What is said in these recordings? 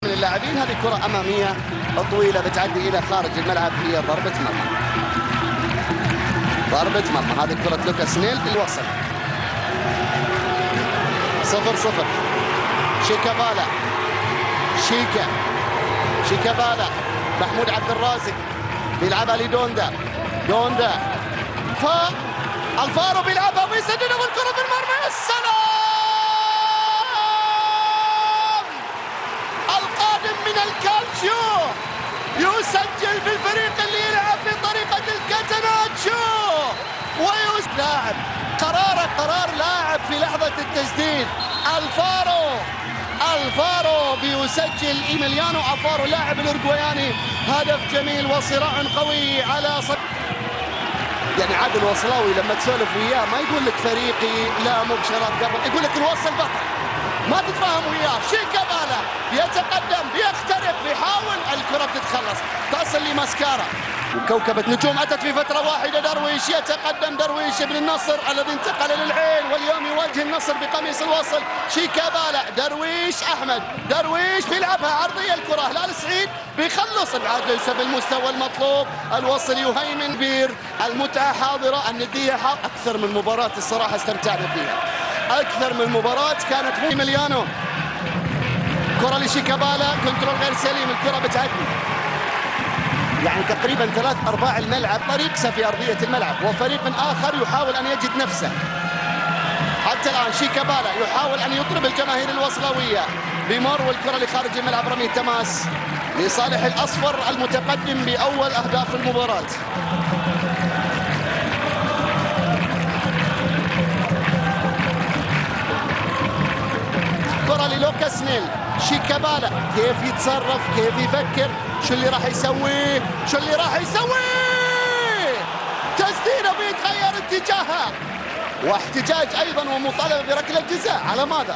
من اللاعبين. هذه كرة أمامية طويلة بتعدي إلى خارج الملعب، هي ضربة مرمى. ضربة مرمى. هذه كرة لوكاس نيل الوصل. 0-0. شيكابالا. شيكابالا. محمود عبد الرازق بيلعبها لدوندا. دوندا. الفارو بيلعبها ويسددها والكرة في المرمى. السلام! القادم من الكالتشيو يسجل في الفريق اللي يلعب بطريقة الكاتناتشو لاعب قرار لاعب في لحظة التسديد. الفارو بيسجل إيميليانو ألفارو لاعب الأورجواياني هدف جميل وصراع قوي على يعني عادل وصلاوي لما تسولف وياه ما يقول لك فريقي لا مو بشرط قبل، يقول لك الوصل بطل. ما تتفاهم وياه. شيكابالا يتقدم بيخترق بيحاول، الكرة بتتخلص تصل لماسكارا وكوكبة نجوم أتت في فترة واحدة. درويش يتقدم، درويش ابن النصر الذي انتقل للعين واليوم يواجه النصر بقميص الوصل. شيكابالا. درويش أحمد. درويش بيلعبها عرضية الكرة. هلال سعيد بيخلص العدل ليس بالمستوى المطلوب. الوصل يهيمن بير. المتعة حاضرة، الندية أكثر من مباراة الصراحة استمتعنا فيها. أكثر من مباراة كانت إيميليانو. كرة لشيكابالا، كنترول غير سليم، الكرة بتعدي يعني تقريبا 3/4 الملعب طريق في أرضية الملعب، وفريق آخر يحاول أن يجد نفسه. حتى الآن شيكابالا يحاول أن يطرب الجماهير الوصلاوية بمر، والكرة لخارج الملعب، رمي تماس لصالح الأصفر المتقدم بأول أهداف المباراة. كرة للوكاس نيل. شيكابالا كيف يتصرف، كيف يفكر، شو اللي راح يسويه، تسديده بيتغير اتجاهها، واحتجاج ايضا ومطالبه بركله جزاء. على ماذا؟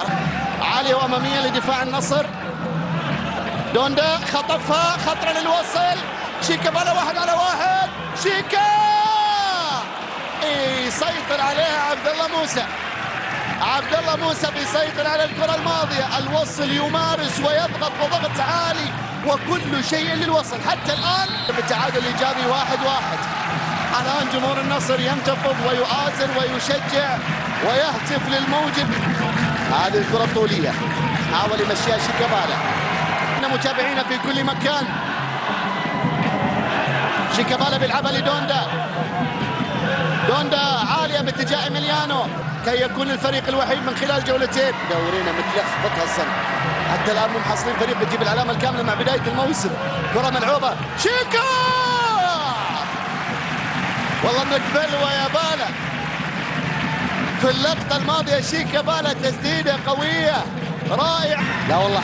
عاليه واماميه لدفاع النصر. دوندا خطفها، خطره للوصل. شيكابالا 1 على 1. يسيطر عليها عبد الله موسى بيسيطر على الكرة الماضية. الوصل يمارس ويضغط وضغط عالي وكل شيء للوصل. حتى الآن بالتعادل الإيجابي 1-1. الآن جمهور النصر ينتفض ويؤازر ويشجع ويهتف للموجب. هذه الكرة الطولية حاول يمشيها شيكابالا. متابعين في كل مكان. شيكابالا بيلعبها لدوندا. دوندا عالية باتجاه إيميليانو كي يكون الفريق الوحيد من خلال جولتين. دورينا متلخبطها السنة. حتى الآن مو محصلين فريق بتجيب العلامة الكاملة مع بداية الموسم. كرة ملعوبة. شيكا والله انك بلوى يا بالا. في اللقطة الماضية شيكابالا تسديدة قوية رائع. لا والله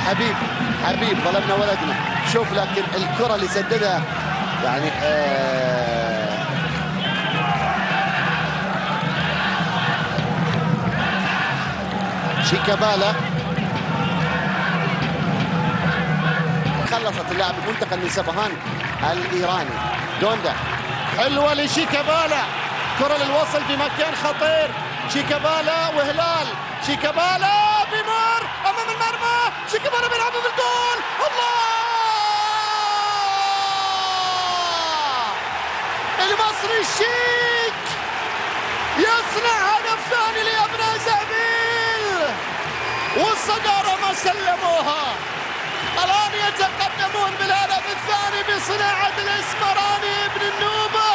حبيب ظلمنا ولدنا. شوف لكن الكرة اللي سددها يعني شيكابالا. خلصت اللاعب المنتقل من سبهان الإيراني. دوندا حلوة لشيكابالا، كرة للوصل في مكان خطير. شيكابالا وهلال. شيكابالا بمر أمام المرمى. شيكابالا بيلعبها في الجول. الله! المصري الشيك يصنع هدف ثاني لأبناء زعبيل، والصدارة ما سلموها. الآن يتقدمون بالهدف الثاني بصناعة الإسمراني ابن النوبة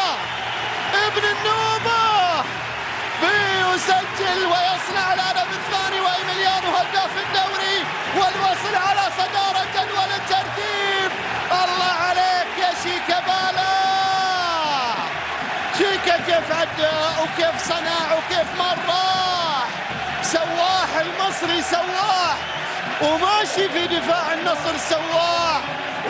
بيسجل ويصنع الهدف الثاني، وإيميليانو هداف الدوري والوصل على صدارة جدول الترتيب. الله عليك يا شيكابالا. شيكا كيف عدى وكيف صنع وكيف راح. سواح المصري، سواح وماشي في دفاع النصر، سواح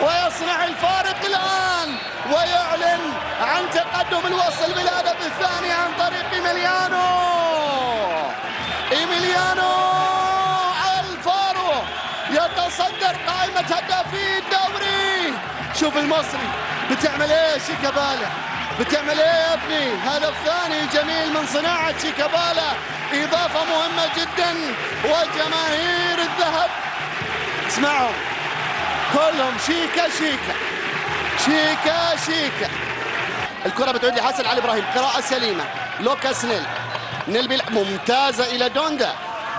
ويصنع الفارق الآن ويعلن عن تقدم الوصل بالهدف الثاني عن طريق إيميليانو ألفارو يتصدر قائمة هدافي الدوري. شوف المصري بتعمل ايه شيكابالا، بتعمل ايه يا ابني. هدف ثاني جميل من صناعة شيكابالا، إضافة مهمة جدا. وجماهير الذهب اسمعوا كلهم شيكا شيكا شيكا شيكا. الكرة بتعود لحسن علي ابراهيم، قراءة سليمة. لوكاس نيل، نيل بيلعب ممتازة إلى دوندا.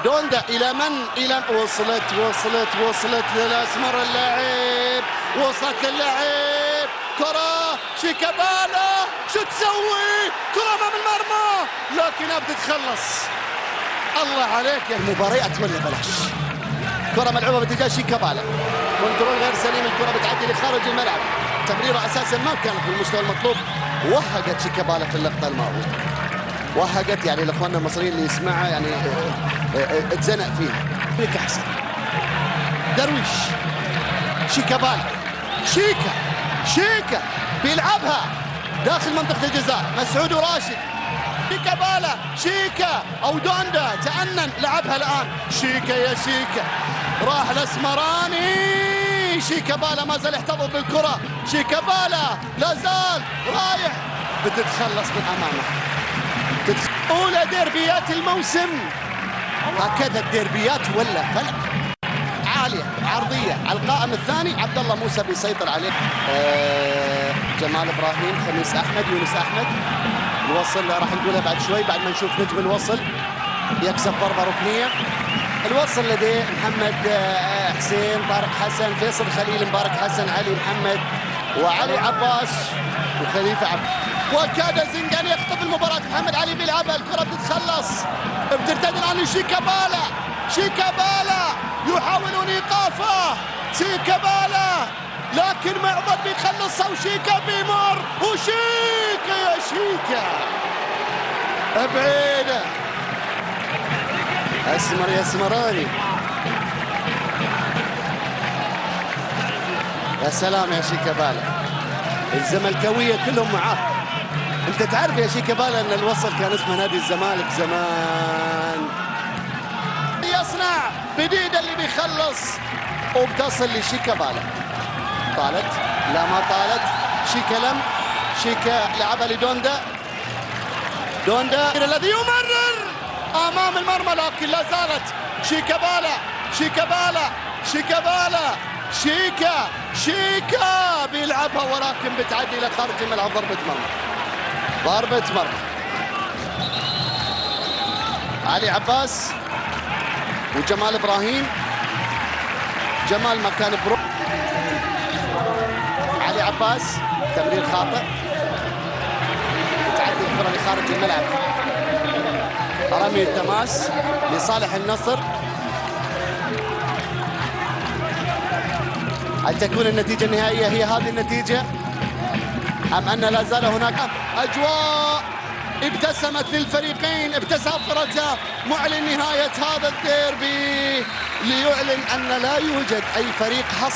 دوندا إلى من؟ إلى وصلت للأسمر اللاعب، وصلت للاعب، كرة شيكابالا، شو تسوي؟ كرة أمام المرمى لكنها بتتخلص. الله عليك يا المباريات ولا بلاش. كرة ملعوبة باتجاه شيكابالا، كنترول غير سليم، الكرة بتعدي لخارج الملعب، تمريرة أساسا ما كانت بالمستوى المطلوب. وهقت شيكابالا في اللقطة الماضية، وهقت يعني لاخواننا المصريين اللي يسمعها يعني اتزنق فيها. هيك احسن. درويش، شيكابالا، شيكا بيلعبها داخل منطقة الجزاء، مسعود وراشد. شيكابالا، شيكا او دوندا تأنن، لعبها الآن. شيكا يا شيكا، راح الاسمراني. شيكابالا ما زال يحتفظ بالكرة، شيكابالا لا زال رايح، بتتخلص من امامه. أولى ديربيات الموسم، هكذا الديربيات ولا فلك. عالية عرضية على القائم الثاني، عبد الله موسى بيسيطر عليه. جمال ابراهيم، خميس احمد، يونس احمد. الوصل راح نقولها بعد شوي بعد ما نشوف نجم الوصل يكسب ضربة ركنية. الوصل لديه محمد حسين، طارق حسن، فيصل خليل، مبارك حسن، علي محمد وعلي عباس وخليفة عبد. وكاد زنجان يخطف المباراة. محمد علي بيلعبها، الكرة بتتخلص، بترتد الآن شيكابالا. شيكابالا يحاولون إيقافه، شيكابالا لكن معضل بيخلصها، وشيكا بيمر، وشيكا يا شيكا بعيدة. اسمر يا اسمراني، يا سلام يا شيكابالا. الزملكاوية كلهم معاك. انت تعرف يا شيكابالا ان الوصل كان اسمه نادي الزمالك زمان. يصنع بديد اللي بيخلص، وبتصل لشيكابالا. طالت؟ لا ما طالت. شيكا لم، شيكا لعبها لدوندا. دوندا الذي يمرر امام المرمى، لكن لا زالت شيكابالا شيكا بيلعبها، ولكن بتعدي الى خارج الملعب. ضربة مرمى. علي عباس وجمال ابراهيم. جمال مكان برو. علي عباس، تمرير خاطئ، بتعدي الكرة لخارج الملعب. رمي التماس لصالح النصر. هل تكون النتيجة النهائية هي هذه النتيجة أم أن لا زال هناك أجواء؟ ابتسمت للفريقين، ابتسامة معلن نهاية هذا الديربي، ليعلن أن لا يوجد أي فريق حصل